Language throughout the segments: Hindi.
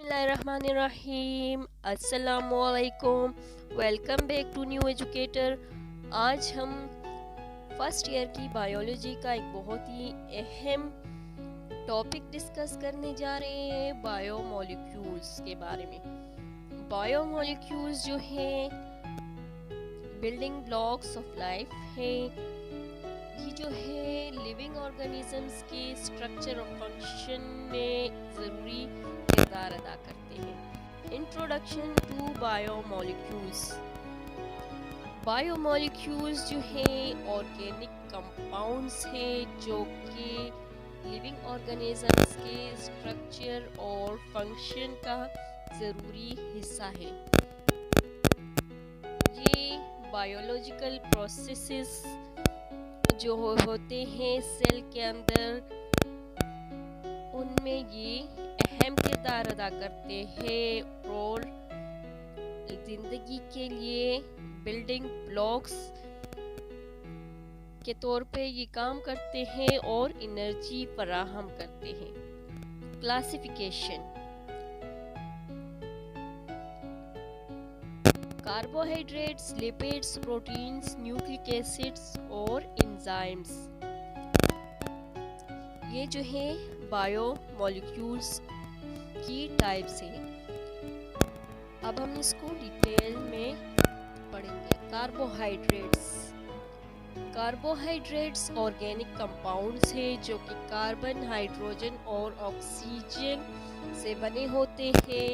बिस्मिल्लाहिर्रहमानिर्रहीम। अस्सलामुअलैकुम। Welcome back to new educator. आज हम फर्स्ट ईयर की बायोलॉजी का एक बहुत ही अहम टॉपिक डिस्कस करने जा रहे हैं, बायोमोलिक्यूल्स के बारे में। बायोमोलिक्यूल्स जो हैं बिल्डिंग ब्लॉक्स ऑफ लाइफ है। ये जो है लिविंग ऑर्गेनिजम्स के स्ट्रक्चर और फंक्शन में ज़रूरी किरदार अदा करते हैं। Introduction to biomolecules. बायोमोलिक्यूल्स जो है ऑर्गेनिक कंपाउंड्स हैं जो कि लिविंग ऑर्गेनिजम्स के स्ट्रक्चर और फंक्शन का ज़रूरी हिस्सा है। ये बायोलॉजिकल प्रोसेसेस जो होते हैं सेल के अंदर, उनमें ये अहम किरदार अदा करते हैं और जिंदगी के लिए बिल्डिंग ब्लॉक्स के तौर पे ये काम करते हैं और एनर्जी फराहम करते हैं। Classification. Carbohydrates, lipids, proteins, nucleic acids और एंजाइम्स, ये जो है बायोमोलिक्यूल्स की टाइप्स हैं। अब हम इसको डिटेल में पढ़ेंगे। कार्बोहाइड्रेट्स ऑर्गेनिक कंपाउंड्स हैं जो कि कार्बन, हाइड्रोजन और ऑक्सीजन से बने होते हैं,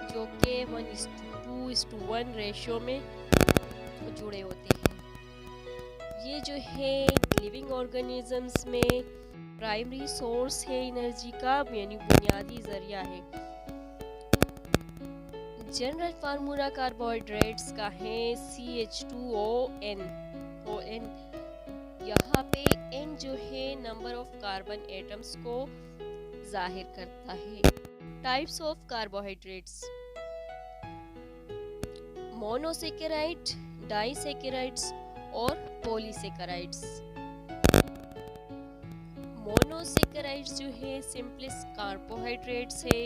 जो कि 1:2:1 रेशियो में जुड़े होते हैं। ये जो है लिविंग ऑर्गेनिजम्स में प्राइमरी सोर्स है एनर्जी का, यानी बुनियादी जरिया है। जनरल फार्मूला कार्बोहाइड्रेट्स का है CH2ON। यहाँ पे N जो है नंबर ऑफ कार्बन एटम्स को जाहिर करता है। Types of carbohydrates: monosaccharide, disaccharides और पॉलीसेकेराइड्स। मोनोसेकेराइड्स जो है सिंपलेस्ट कार्बोहाइड्रेट्स है,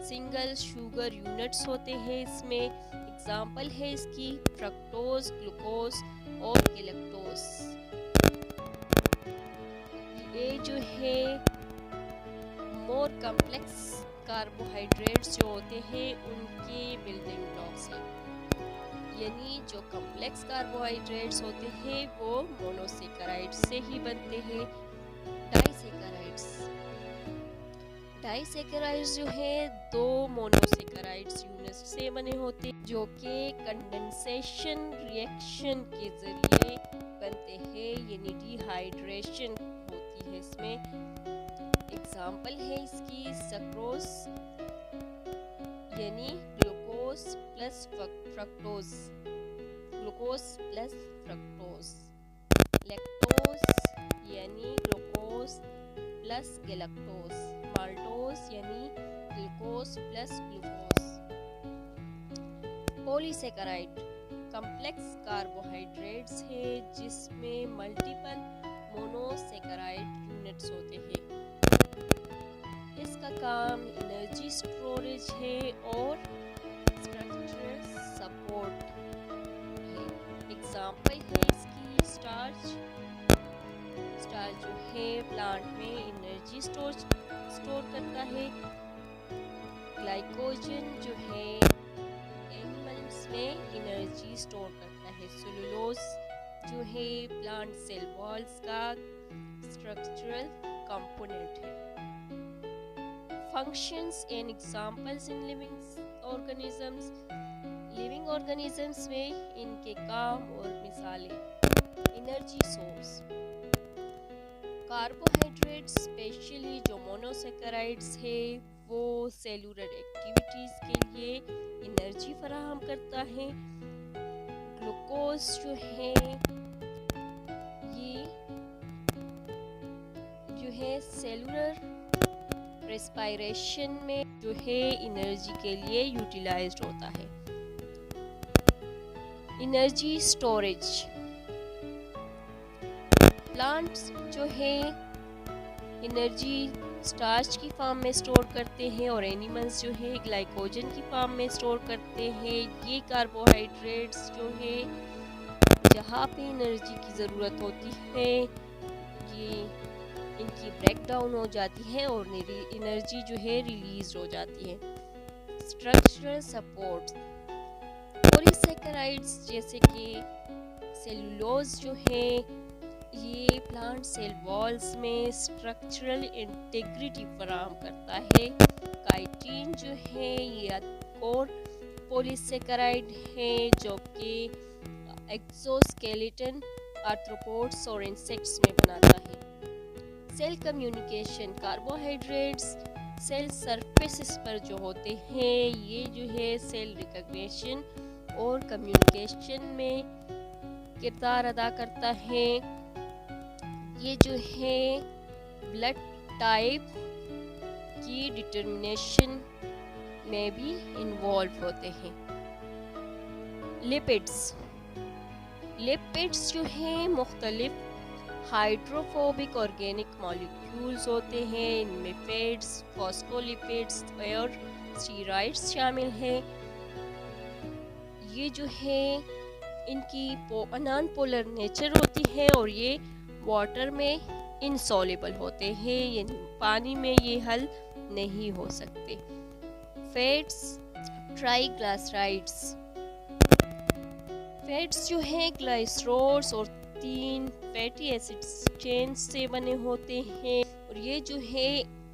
सिंगल शुगर यूनिट्स होते हैं इसमें। एग्जाम्पल है इसकी फ्रक्टोज, ग्लूकोज और गैलेक्टोज। ये जो है मोर कॉम्प्लेक्स कार्बोहाइड्रेट्स जो होते हैं उनके बिल्डिंग ब्लॉक्स हैं, यानी जो कॉम्प्लेक्स कार्बोहाइड्रेट्स होते हैं वो मोनोसेकेराइड्स से ही बनते हैं। डाइसेकेराइड्स जो है दो मोनोसेकेराइड्स यूनिट से बने होते हैं, जो कि कंडेंसेशन रिएक्शन के जरिए बनते हैं, यानी डिहाइड्रेशन होती है इसमें। एग्जाम्पल है इसकी सक्रोज, यानी ग्लूकोज प्लस फ्रक्टोज, लैक्टोज यानी ग्लूकोज प्लस गैलेक्टोज, माल्टोज यानी glucose plus glucose. Polysaccharide complex carbohydrates है जिसमें मल्टीपल मोनोसेकेराइड यूनिट्स होते हैं। इसका काम एनर्जी स्टोरेज है और स्ट्रक्चरल सपोर्ट है। एग्जाम्पल है इसकी स्टार्च जो है प्लांट में एनर्जी स्टोर करता है। ग्लाइकोजन जो है एनिमल्स में एनर्जी स्टोर करता है। सेलुलोज जो है प्लांट सेल वॉल्स का स्ट्रक्चरल कंपोनेंट है। Functions and examples in living organisms में इनके काम और मिसालें। एनर्जी सोर्स: कार्बोहाइड्रेट्स स्पेशली जो मोनोसेकेराइड्स है वो सेलुलर एक्टिविटीज के लिए एनर्जी फराहम करता है। ग्लूकोज जो है ये जो है सेलुलर रेस्पिरेशन में जो है एनर्जी के लिए यूटिलाइज्ड होता है। एनर्जी स्टोरेज: प्लांट्स जो है एनर्जी स्टार्च की फॉर्म में स्टोर करते हैं और एनिमल्स जो है ग्लाइकोजन की फॉर्म में स्टोर करते हैं। ये कार्बोहाइड्रेट्स जो है जहाँ पे एनर्जी की ज़रूरत होती है ये इनकी ब्रेक डाउन हो जाती है और एनर्जी जो है रिलीज हो जाती है। स्ट्रक्चरल सपोर्ट पॉलीसेकेराइड्स जैसे कि सेलुलोज जो है ये प्लांट सेल वॉल्स में स्ट्रक्चरल इंटीग्रिटी फराहम करता है। काइटिन जो है ये कोर पॉलीसेकेराइड है जो कि एक्सोस्केलेटन आर्थ्रोपोड्स और इंसेक्ट्स में बनाता है। Cell communication carbohydrates cell surfaces पर जो होते हैं ये जो है सेल रिकग्निशन और कम्युनिकेशन में किरदार अदा करता है। ये जो है ब्लड टाइप की डिटर्मिनेशन में भी इन्वॉल्व होते हैं। लिपिड्स जो है मुख्तलिफ हाइड्रोफोबिक ऑर्गेनिक मॉलिक्यूल्स होते हैं। इनमें फैट्स, फॉस्फोलिपिड्स और स्टीरॉइड्स शामिल हैं। ये जो है इनकी नॉन पोलर नेचर होती है और ये वाटर में इनसॉल्युबल होते हैं, ये पानी में ये हल नहीं हो सकते। फैट्स ट्राइग्लिसराइड्स फैट्स जो है ग्लाइसरोल्स और 3 फैटी एसिड्स चेन से बने होते हैं और ये जो है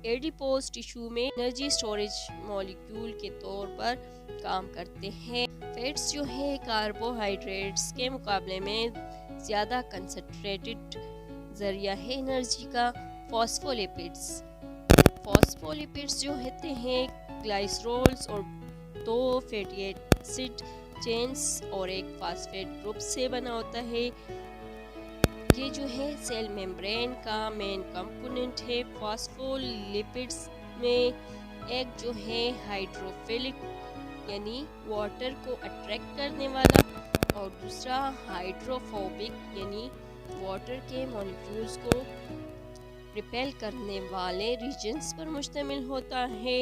एडिपोज टिश्यू में एनर्जी स्टोरेज मॉलिक्यूल के तौर पर काम करते हैं। फैट्स जो है कार्बोहाइड्रेट्स के मुकाबले में ज़्यादा कंसंट्रेटेड जरिया है एनर्जी का। फॉस्फोलिपिड्स जो होते हैं ग्लाइसरोल्स और 2 फैटी एसिड चेन्स और एक फास्फेट ग्रुप से बना होता है। ये जो है सेल मेम्ब्रेन का मेन कंपोनेंट है। फॉस्फोलिपिड्स में एक जो है हाइड्रोफिलिक यानी वाटर को अट्रैक्ट करने वाला और दूसरा हाइड्रोफोबिक यानी वाटर के मॉलिक्यूल्स को रिपेल करने वाले रीजन्स पर मुश्तमिल होता है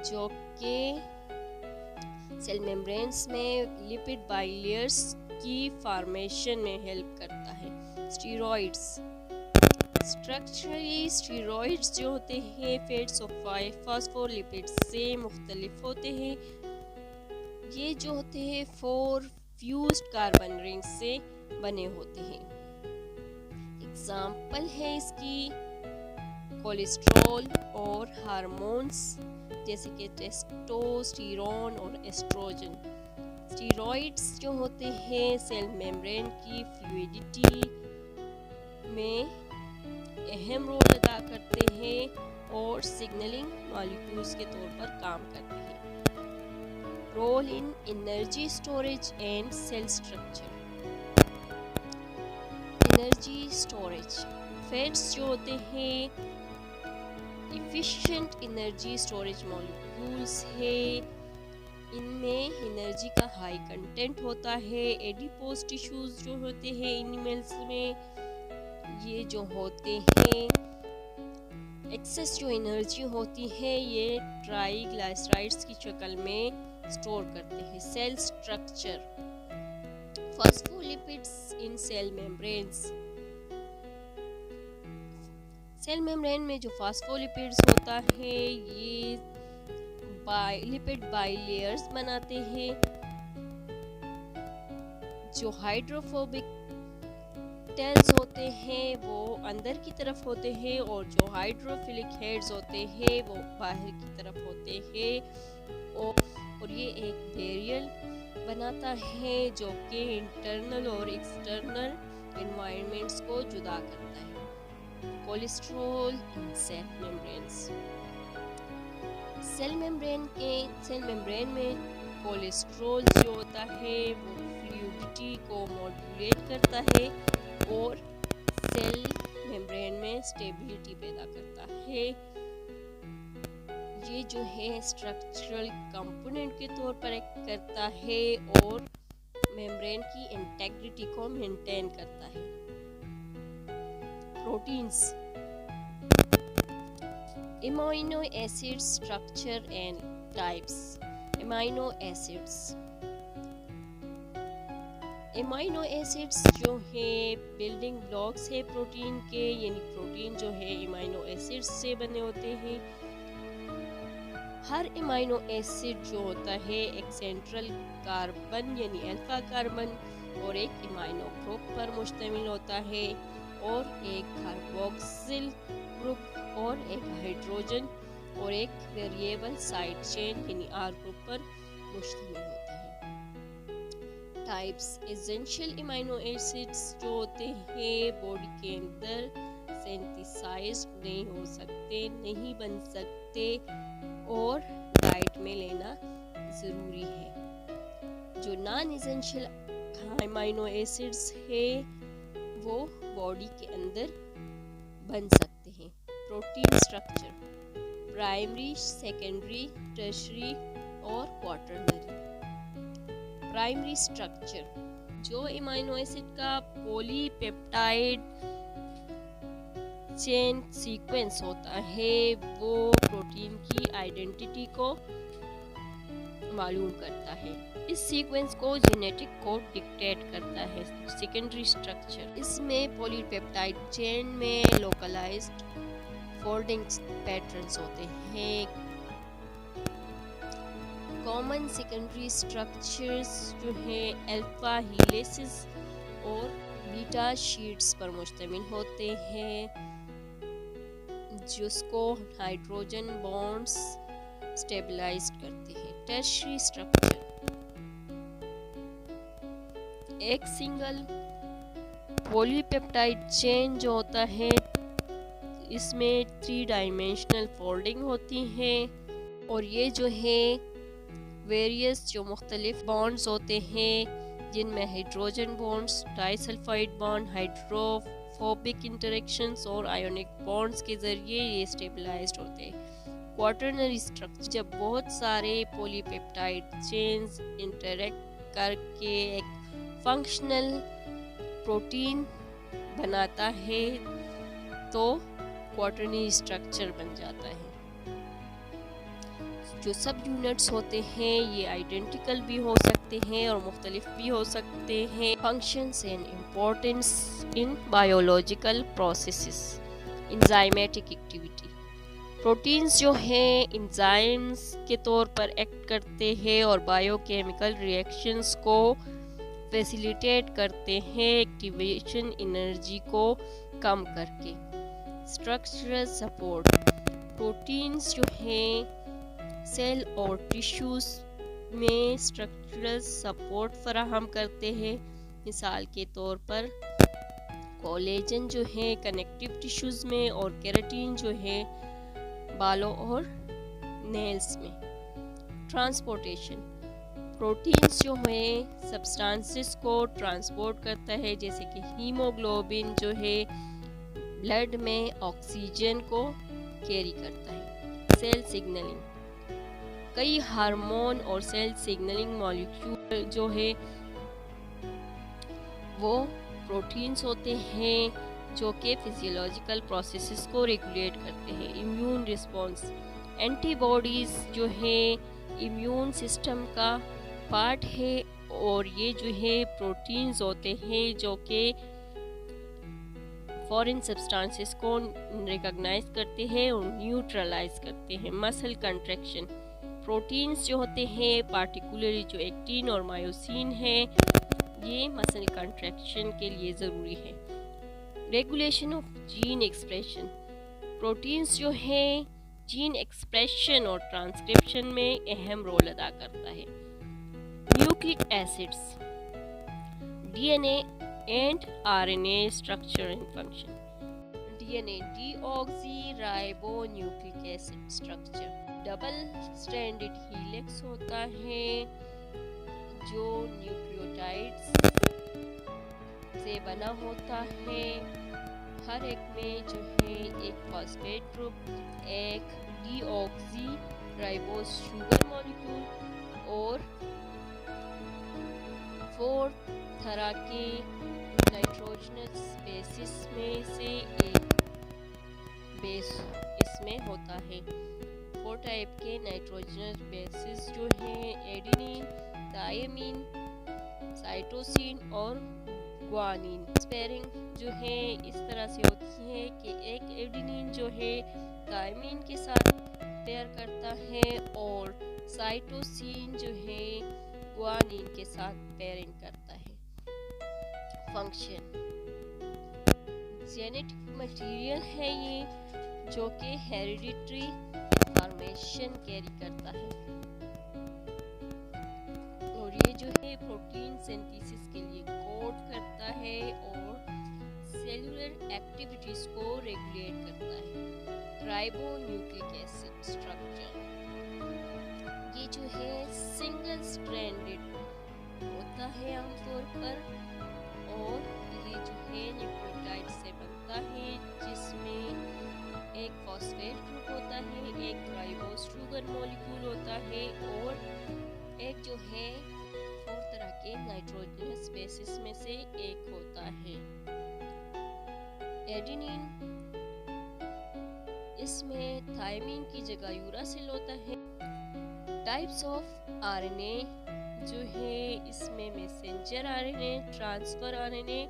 जो कि सेल मेम्ब्रेन्स में लिपिड बाइलेयर्स की फॉर्मेशन में हेल्प करता है। स्टीरॉइड्स स्ट्रक्चरली स्टीरॉइड्स जो होते हैं फैट्स और फॉस्फोलिपिड्स से मुख्तलिफ होते हैं। ये जो होते हैं 4 फ्यूज्ड कार्बन रिंग्स से बने होते हैं। एग्जाम्पल है इसकी कोलेस्ट्रॉल और हार्मोन्स जैसे कि टेस्टोस्टेरोन और एस्ट्रोजन। स्टीरॉइड्स जो होते हैं सेल मेम्ब्रेन की फ्लूइडिटी में अहम रोल अदा करते हैं और सिग्नलिंग मॉलिक्यूल्स के तौर पर काम करते हैं। Role in energy storage and cell structure. Energy storage fats जो होते हैं इफिशिएंट एनर्जी स्टोरेज मॉलिक्यूल्स है। इनमें एनर्जी का हाई कंटेंट होता है। एडिपोज टिश्यूज जो होते हैं एनिमल्स में ये जो होते हैं एक्सेस जो एनर्जी होती है ये ट्राइग्लिसराइड्स की शक्ल में स्टोर करते हैं। सेल स्ट्रक्चर फॉस्फोलिपिड्स इन सेल मेम्ब्रेन्स। सेल मेम्ब्रेन में जो फॉस्फोलिपिड्स होता है ये लिपिड बाइलेयर्स बनाते हैं। जो हाइड्रोफोबिक टेल्स होते हैं वो अंदर की तरफ होते हैं और जो हाइड्रोफिलिक हेड्स होते हैं वो बाहर की तरफ होते हैं और ये एक बैरियर बनाता है जो कि इंटरनल और एक्सटर्नल एनवायरनमेंट्स को जुदा करता है। कोलेस्ट्रॉल इन सेल मेम्ब्रेन्स। सेल मेम्ब्रेन में कोलेस्ट्रॉल जो होता है वो फ्लूइडिटी को मॉड्यूलेट करता है और सेल मेम्ब्रेन में स्टेबिलिटी पैदा करता है। ये जो है स्ट्रक्चरल कंपोनेंट के तौर पर एक्ट करता है और मेम्ब्रेन की इंटेग्रिटी को मेंटेन करता है। Amino acid structure and types. Amino acids. Amino acids जो है बिल्डिंग ब्लॉक्स है प्रोटीन के, यानी प्रोटीन जो है एमाइनो एसिड्स से बने होते हैं। हर एमाइनो एसिड जो होता है एक सेंट्रल कार्बन यानी अल्फा कार्बन और एक एमाइनो ग्रुप पर मुश्तमिल होता है, और एक कार्बोक्सिल ग्रुप और एक हाइड्रोजन और एक वेरिएबल साइड चेन यानी आर ग्रुप पर मुश्तमिल होता है। टाइप्स, एसेंशियल एमाइनो एसिड्स जो होते हैं बॉडी के अंदर सिंथेसाइज नहीं हो सकते, नहीं बन सकते और डाइट में लेना ज़रूरी है। जो नॉन एसेंशियल एमाइनो एसिड्स है वो बॉडी के अंदर बन सकते हैं। Protein structure, primary, secondary, tertiary और क्वाटरनरी। प्राइमरी स्ट्रक्चर, जो एमाइनो एसिड का पॉलीपेप्टाइड चेन सीक्वेंस होता है वो प्रोटीन की आइडेंटिटी को मालूम करता है। इस सीक्वेंस को जेनेटिक कोड डिक्टेट करता है। सेकेंडरी स्ट्रक्चर, इसमें पॉलीपेप्टाइड चेन में लोकलाइज्ड फोल्डिंग पैटर्न्स होते हैं। कॉमन सेकेंडरी स्ट्रक्चर्स जो है अल्फा हीलिसेस और बीटा शीट्स पर मुश्तमिल होते हैं, जिसको हाइड्रोजन बॉन्ड्स स्टेबलाइज करते हैं। टर्शरी स्ट्रक्चर, एक सिंगल पॉलीपेप्टाइड चेन जो होता है इसमें 3 डायमेंशनल फोल्डिंग होती है, और ये जो है वेरियस जो मुख्तलिफ बॉन्ड्स होते हैं जिनमें hydrogen bonds, disulphide bond, hydrophobic interactions और आयोनिक बॉन्ड्स के ज़रिए ये स्टेबलाइज्ड होते हैं। क्वाटरनरी स्ट्रक्चर, जब बहुत सारे पॉलीपेप्टाइड चेन्स इंटरेक्ट करके एक फंक्शनल प्रोटीन बनाता है तो क्वाटरनरी स्ट्रक्चर बन जाता है। जो सब यूनिट्स होते हैं ये आइडेंटिकल भी हो सकते हैं और मुख्तलिफ भी हो सकते हैं। Functions and importance in biological processes. Enzymatic activity, proteins जो हैं एंजाइम्स के तौर पर एक्ट करते हैं और बायोकेमिकल रिएक्शंस को फैसिलिटेट करते हैं एक्टिवेशन एनर्जी को कम करके। स्ट्रक्चरल सपोर्ट, प्रोटीन्स जो हैं सेल और टिश्यूज में स्ट्रक्चरल सपोर्ट फराहम करते हैं। मिसाल के तौर पर कोलेजन जो है कनेक्टिव टिश्यूज में और केराटिन जो है बालों और नेल्स में। ट्रांसपोर्टेशन, प्रोटीन्स जो है सब्सटेंसेस को ट्रांसपोर्ट करता है, जैसे कि हीमोग्लोबिन जो है ब्लड में ऑक्सीजन को कैरी करता है। सेल सिग्नलिंग, कई हार्मोन और सेल सिग्नलिंग मॉलिक्यूल जो है वो प्रोटीन्स होते हैं जो कि फिजियोलॉजिकल प्रोसेसेस को रेगुलेट करते हैं। इम्यून रिस्पॉन्स, एंटीबॉडीज़ जो है इम्यून सिस्टम का पार्ट है और ये जो है प्रोटीन्स होते हैं जो कि फॉरेन सब्सटेंसेस को रिकॉग्नाइज करते हैं और न्यूट्रलाइज करते हैं। मसल कंट्रैक्शन, प्रोटीन्स जो होते हैं पार्टिकुलरली जो एक्टिन और मायोसिन है ये मसल कंट्रैक्शन के लिए ज़रूरी है। Regulation of gene expression, proteins जो है जीन एक्सप्रेशन और ट्रांसक्रिप्शन में अहम रोल अदा करता है। Nucleic acids, DNA and RNA structure and function. DNA deoxy ribo nucleic acid structure, double stranded helix होता है जो न्यूक्लियोटाइड्स से बना होता है। हर एक में जो है एक फॉस्फेट ग्रुप, एक डीऑक्सी राइबोज शुगर मॉलिक्यूल और 4 तरह के नाइट्रोजनस बेसिस में से एक बेस में होता है। 4 टाइप के नाइट्रोजनस बेसिस जो है एडेनिन, थायमीन, साइटोसिन और ग्वानिन। स्पेयरिंग जो है इस तरह से होती है कि एक एडेनिन जो है थायमीन के साथ पेयर करता है और साइटोसिन जो है ग्वानिन के साथ पेयरिंग करता है। फंक्शन जेनेटिक मटेरियल है ये जो कि हेरिडिटरी इंफॉर्मेशन कैरी करता है और ये जो है प्रोटीन सिंथेसिस के लिए कोड करता है और सेलुलर एक्टिविटीज को रेगुलेट करता है। राइबोन्यूक्लिक एसिड स्ट्रक्चर ये जो है सिंगल स्ट्रैंडेड होता है आमतौर पर और ये जो है न्यूक्लियोटाइड से बनता है जिसमें एक फॉस्फेट ग्रुप होता है, एक राइबोस शुगर मॉलिक्यूल होता है और एक जो है 4 तरह के नाइट्रोजनस बेसिस में से एक होता है। एडेनिन इसमें थायमीन की जगह यूरासिल होता है। टाइप्स ऑफ आरएनए जो है इसमें मैसेंजर आरएनए, ट्रांसफर आरएनए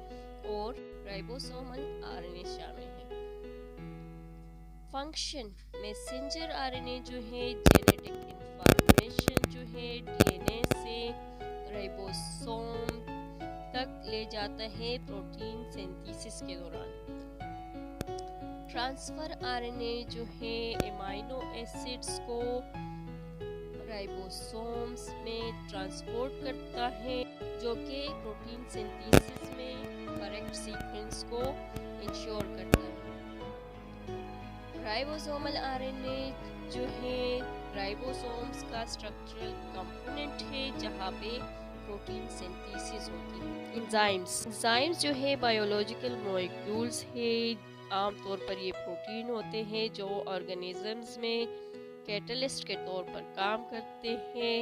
और राइबोसोमल आरएनए शामिल है। फंक्शन मैसेंजर आरएनए जो है जेनेटिक इंफॉर्मेशन जो है डीएनए से राइबोसोम तक ले जाता है प्रोटीन सिंथेसिस के दौरान। ट्रांसफर आरएनए जो है एमाइनो एसिड्स को राइबोसोम्स में ट्रांसपोर्ट करता है जो कि प्रोटीन सिंथेसिस में करेक्ट सीक्वेंस को इंश्योर करता है। राइबोसोमल आरएनए जो है राइबोसोम्स का स्ट्रक्चरल कंपोनेंट है जहाँ पे प्रोटीन सिंथेसिस होती है। एंजाइम्स जो है बायोलॉजिकल मॉलिक्यूल्स है, आमतौर पर ये प्रोटीन होते हैं जो ऑर्गेनिजम्स में कैटलिस्ट के तौर पर काम करते हैं।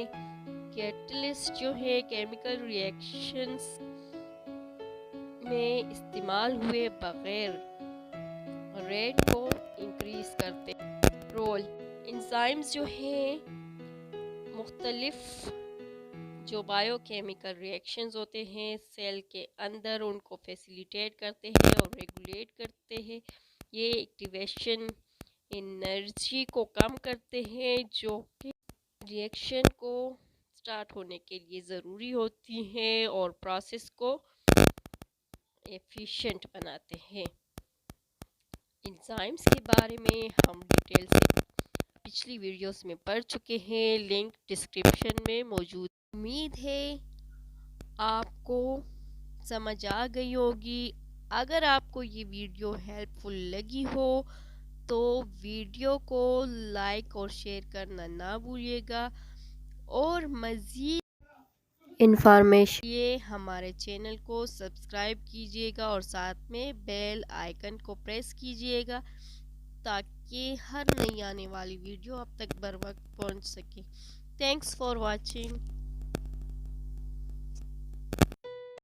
कैटलिस्ट जो है केमिकल रिएक्शंस में इस्तेमाल हुए बगैर रेट को इंक्रीज करते हैं। रोल एंजाइम्स जो है मुख्तलिफ जो बायोकेमिकल रिएक्शंस होते हैं सेल के अंदर उनको फैसिलिटेट करते हैं और रेगुलेट करते हैं। ये एक्टिवेशन एनर्जी को कम करते हैं जो कि रिएक्शन को स्टार्ट होने के लिए ज़रूरी होती हैं और प्रोसेस को एफिशिएंट बनाते हैं। एंजाइम्स के बारे में हम डिटेल से पिछली वीडियोस में पढ़ चुके हैं, लिंक डिस्क्रिप्शन में मौजूद। उम्मीद है आपको समझ आ गई होगी। अगर आपको ये वीडियो हेल्पफुल लगी हो तो वीडियो को लाइक और शेयर करना ना भूलिएगा और मज़ीद इंफॉर्मेशन ये हमारे चैनल को सब्सक्राइब कीजिएगा और साथ में बेल आइकन को प्रेस कीजिएगा ताकि हर नई आने वाली वीडियो आप तक बर वक्त पहुँच सके। Thanks for watching.